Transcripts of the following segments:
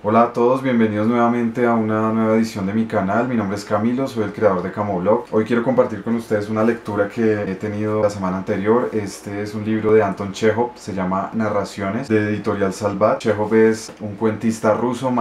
Hola a todos, bienvenidos nuevamente a una nueva edición de mi canal. Mi nombre es Camilo, soy el creador de Camoblog. Hoy quiero compartir con ustedes una lectura que he tenido la semana anterior. Este es un libro de Anton Chejov, se llama Narraciones, de Editorial Salvat. Chejov es un cuentista ruso,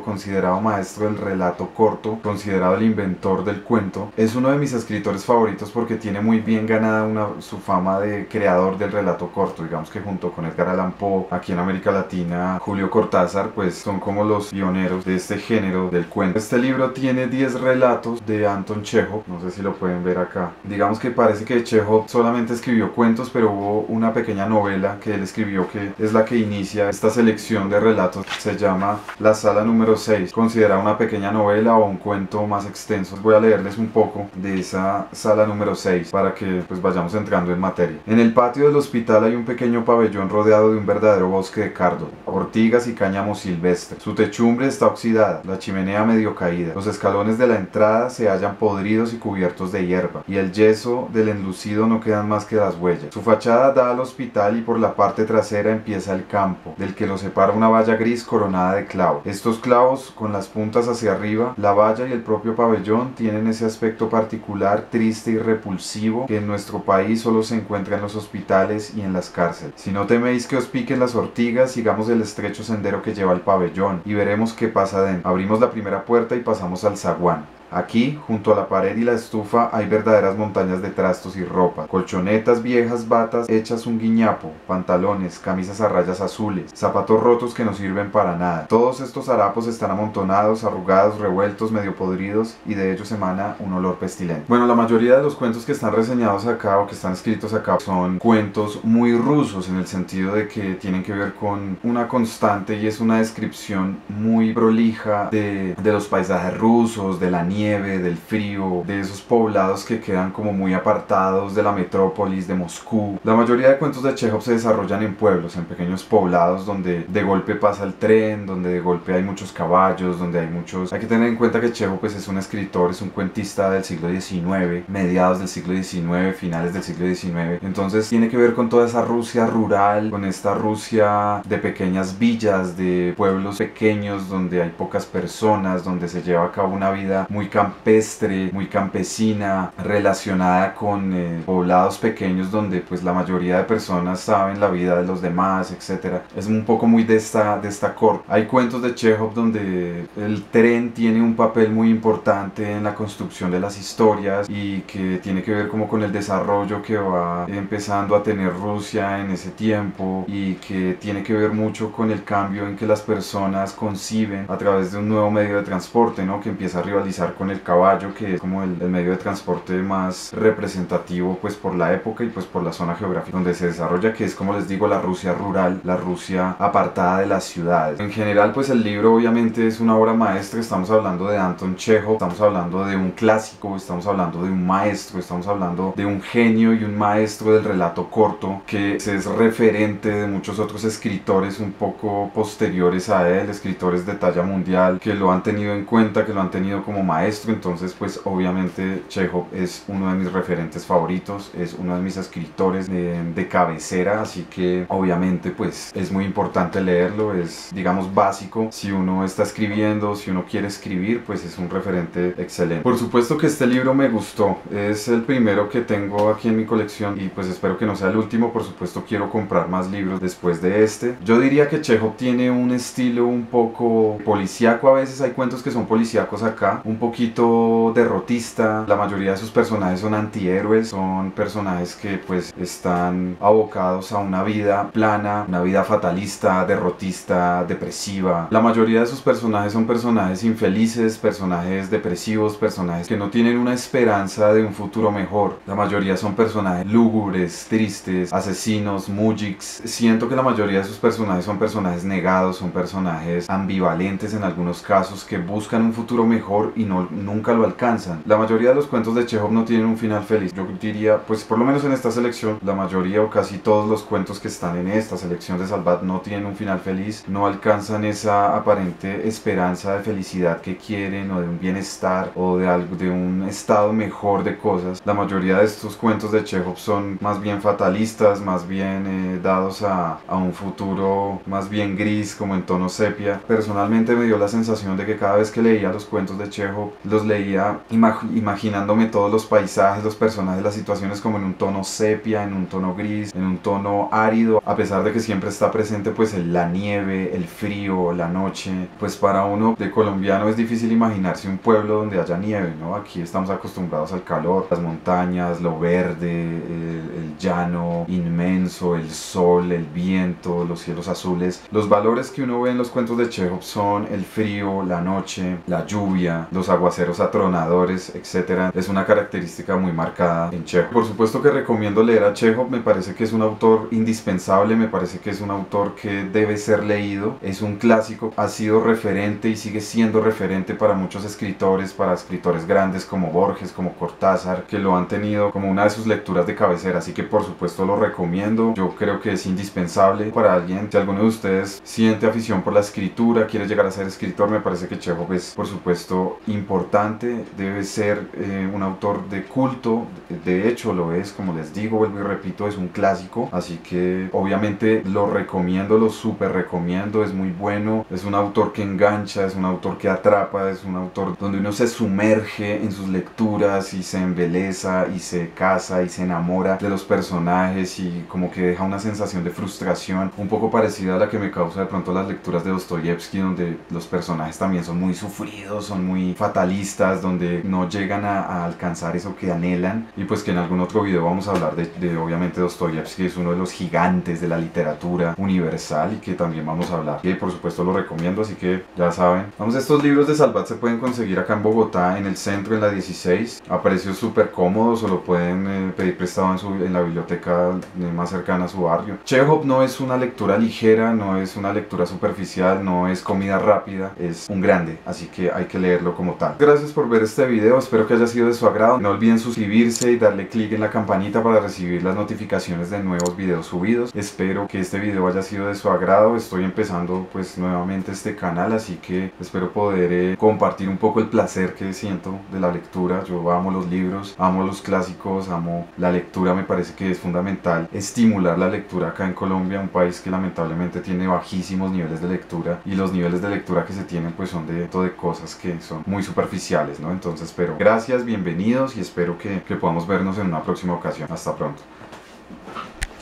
considerado maestro del relato corto, considerado el inventor del cuento. Es uno de mis escritores favoritos porque tiene muy bien ganada su fama de creador del relato corto. Digamos que junto con Edgar Allan Poe, aquí en América Latina, Julio Cortázar, pues son como los pioneros de este género del cuento. Este libro tiene 10 relatos de Anton Chejov, no sé si lo pueden ver acá. Digamos que parece que Chejov solamente escribió cuentos, pero hubo una pequeña novela que él escribió que es la que inicia esta selección de relatos. Se llama La Sala número 6, considerada una pequeña novela o un cuento más extenso. Voy a leerles un poco de esa sala número 6 para que pues vayamos entrando en materia. En el patio del hospital hay un pequeño pabellón rodeado de un verdadero bosque de cardo, ortigas y cáñamo silvestre. Su techumbre está oxidada, la chimenea medio caída, los escalones de la entrada se hallan podridos y cubiertos de hierba, y el yeso del enlucido no quedan más que las huellas. Su fachada da al hospital y por la parte trasera empieza el campo, del que lo separa una valla gris coronada de clavos. Estos clavos, con las puntas hacia arriba, la valla y el propio pabellón tienen ese aspecto particular, triste y repulsivo que en nuestro país solo se encuentra en los hospitales y en las cárceles. Si no teméis que os piquen las ortigas, sigamos el estrecho sendero que lleva al pabellón y veremos qué pasa dentro. Abrimos la primera puerta y pasamos al zaguán. Aquí, junto a la pared y la estufa, hay verdaderas montañas de trastos y ropa, colchonetas viejas, batas hechas un guiñapo, pantalones, camisas a rayas azules, zapatos rotos que no sirven para nada. Todos estos harapos están amontonados, arrugados, revueltos, medio podridos, y de ellos emana un olor pestilente. Bueno, la mayoría de los cuentos que están reseñados acá o que están escritos acá son cuentos muy rusos, en el sentido de que tienen que ver con una constante y es una descripción muy prolija de los paisajes rusos, de la nieve, del frío, de esos poblados que quedan como muy apartados de la metrópolis, de Moscú. La mayoría de cuentos de Chejov se desarrollan en pueblos, en pequeños poblados donde de golpe pasa el tren, donde de golpe hay muchos caballos, donde hay muchos... Hay que tener en cuenta que Chejov pues es un escritor, es un cuentista del siglo XIX, mediados del siglo XIX, finales del siglo XIX. Entonces tiene que ver con toda esa Rusia rural, con esta Rusia de pequeñas villas, de pueblos pequeños donde hay pocas personas, donde se lleva a cabo una vida muy campestre, muy campesina, relacionada con poblados pequeños donde pues la mayoría de personas saben la vida de los demás, etcétera. Es un poco muy de esta corte. Hay cuentos de Chejov donde el tren tiene un papel muy importante en la construcción de las historias y que tiene que ver como con el desarrollo que va empezando a tener Rusia en ese tiempo y que tiene que ver mucho con el cambio en que las personas conciben a través de un nuevo medio de transporte, ¿no? Que empieza a rivalizar con el caballo, que es como el medio de transporte más representativo pues por la época y pues por la zona geográfica donde se desarrolla, que es, como les digo, la Rusia rural, la Rusia apartada de las ciudades. En general pues el libro obviamente es una obra maestra. Estamos hablando de Anton Chejov, estamos hablando de un clásico, estamos hablando de un maestro, estamos hablando de un genio y un maestro del relato corto que es referente de muchos otros escritores un poco posteriores a él, escritores de talla mundial que lo han tenido en cuenta, que lo han tenido como maestro. Entonces pues obviamente Chejov es uno de mis referentes favoritos, es uno de mis escritores de cabecera, así que obviamente pues es muy importante leerlo, es digamos básico si uno está escribiendo, si uno quiere escribir, pues es un referente excelente. Por supuesto que este libro me gustó, es el primero que tengo aquí en mi colección y pues espero que no sea el último. Por supuesto quiero comprar más libros después de este. Yo diría que Chejov tiene un estilo un poco policíaco, a veces hay cuentos que son policíacos acá, un poquito derrotista. La mayoría de sus personajes son antihéroes, son personajes que pues están abocados a una vida plana, una vida fatalista, derrotista, depresiva. La mayoría de sus personajes son personajes infelices, personajes depresivos, personajes que no tienen una esperanza de un futuro mejor. La mayoría son personajes lúgubres, tristes, asesinos, mujiks. Siento que la mayoría de sus personajes son personajes negados, son personajes ambivalentes en algunos casos, que buscan un futuro mejor y no nunca lo alcanzan. La mayoría de los cuentos de Chekhov no tienen un final feliz. Yo diría, pues por lo menos en esta selección, la mayoría o casi todos los cuentos que están en esta selección de Salvat no tienen un final feliz, no alcanzan esa aparente esperanza de felicidad que quieren, o de un bienestar, o de algo, de un estado mejor de cosas. La mayoría de estos cuentos de Chekhov son más bien fatalistas, más bien dados a un futuro más bien gris, como en tono sepia. Personalmente me dio la sensación de que cada vez que leía los cuentos de Chekhov, los leía imaginándome todos los paisajes, los personajes, las situaciones como en un tono sepia, en un tono gris, en un tono árido, a pesar de que siempre está presente pues la nieve, el frío, la noche. Pues para uno de colombiano es difícil imaginarse un pueblo donde haya nieve, ¿no? Aquí estamos acostumbrados al calor, las montañas, lo verde, el llano inmenso, el sol, el viento, los cielos azules. Los valores que uno ve en los cuentos de Chekhov son el frío, la noche, la lluvia, los aguaceros atronadores, etc. Es una característica muy marcada en Chekhov. Por supuesto que recomiendo leer a Chekhov, me parece que es un autor indispensable, me parece que es un autor que debe ser leído, es un clásico, ha sido referente y sigue siendo referente para muchos escritores, para escritores grandes como Borges, como Cortázar, que lo han tenido como una de sus lecturas de cabecera, así que por supuesto lo recomiendo. Yo creo que es indispensable para alguien. Si alguno de ustedes siente afición por la escritura, quiere llegar a ser escritor, me parece que Chekhov es por supuesto importante, debe ser un autor de culto, de hecho lo es, como les digo, vuelvo y repito, es un clásico, así que obviamente lo recomiendo, lo súper recomiendo, es muy bueno, es un autor que engancha, es un autor que atrapa, es un autor donde uno se sumerge en sus lecturas y se embeleza y se casa y se enamora de los personajes, y como que deja una sensación de frustración un poco parecida a la que me causa de pronto las lecturas de Dostoyevsky, donde los personajes también son muy sufridos, son muy fatalistas, donde no llegan a alcanzar eso que anhelan. Y pues que en algún otro video vamos a hablar de obviamente Dostoyevsky es uno de los gigantes de la literatura universal, y que también vamos a hablar, y por supuesto lo recomiendo, así que ya saben. Vamos, estos libros de Salvat se pueden conseguir acá en Bogotá, en el centro, en la 16, a precios súper cómodos, o lo pueden pedir prestado en la biblioteca más cercana a su barrio. Chekhov no es una lectura ligera, no es una lectura superficial, no es comida rápida, es un grande, así que hay que leerlo como tal. Gracias por ver este video, espero que haya sido de su agrado. No olviden suscribirse y darle clic en la campanita para recibir las notificaciones de nuevos videos subidos. Espero que este video haya sido de su agrado. Estoy empezando pues nuevamente este canal, así que espero poder compartir un poco el placer que siento de la lectura. Yo amo los libros, amo los clásicos, amo la lectura. Me parece que es fundamental estimular la lectura acá en Colombia, un país que lamentablemente tiene bajísimos niveles de lectura, y los niveles de lectura que se tienen pues son de cosas que son muy superficiales, ¿no? Entonces, pero gracias, bienvenidos, y espero que podamos vernos en una próxima ocasión. Hasta pronto.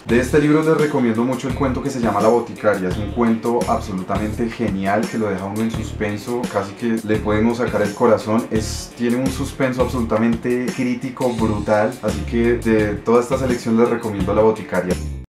De este libro les recomiendo mucho el cuento que se llama La Boticaria. Es un cuento absolutamente genial que lo deja uno en suspenso, casi que le podemos sacar el corazón. Tiene un suspenso absolutamente crítico, brutal, así que de toda esta selección les recomiendo La Boticaria.